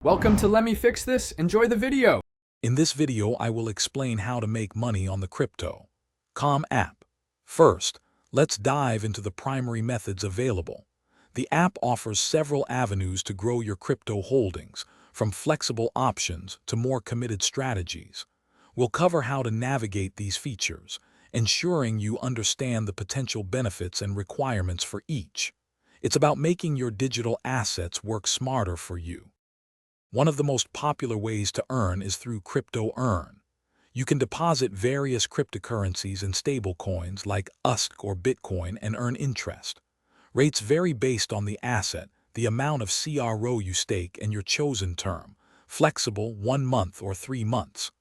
Welcome to Let Me Fix This. Enjoy the video. In this video, I will explain how to make money on the Crypto.com app. First, let's dive into the primary methods available. The app offers several avenues to grow your crypto holdings, from flexible options to more committed strategies. We'll cover how to navigate these features, ensuring you understand the potential benefits and requirements for each. It's about making your digital assets work smarter for you. One of the most popular ways to earn is through Crypto Earn. You can deposit various cryptocurrencies and stablecoins like USD or Bitcoin and earn interest. Rates vary based on the asset, the amount of CRO you stake, and your chosen term, flexible 1 month or 3 months.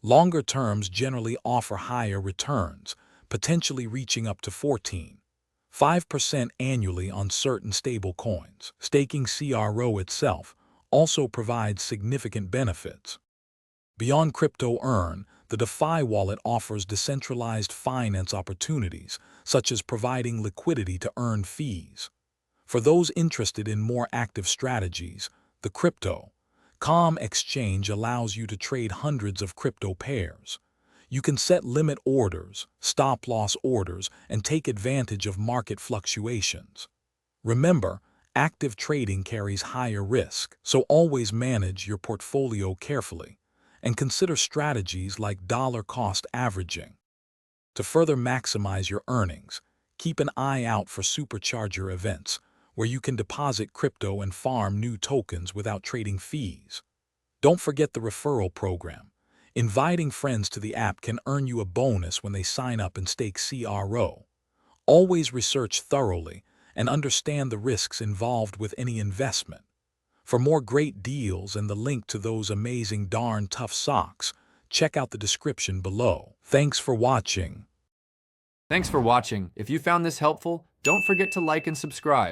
Longer terms generally offer higher returns, potentially reaching up to 14.5% annually on certain stablecoins. Staking CRO itself also provides significant benefits. Beyond Crypto Earn, the DeFi wallet offers decentralized finance opportunities, such as providing liquidity to earn fees. For those interested in more active strategies, the Crypto.com exchange allows you to trade hundreds of crypto pairs. You can set limit orders, stop-loss orders, and take advantage of market fluctuations. Remember, active trading carries higher risk, so always manage your portfolio carefully and consider strategies like dollar cost averaging. To further maximize your earnings, keep an eye out for supercharger events where you can deposit crypto and farm new tokens without trading fees. Don't forget the referral program. Inviting friends to the app can earn you a bonus when they sign up and stake CRO. Always research thoroughly and understand the risks involved with any investment. For more great deals and the link to those amazing darn tough socks, check out the description below. Thanks for watching. Thanks for watching. If you found this helpful, don't forget to like and subscribe.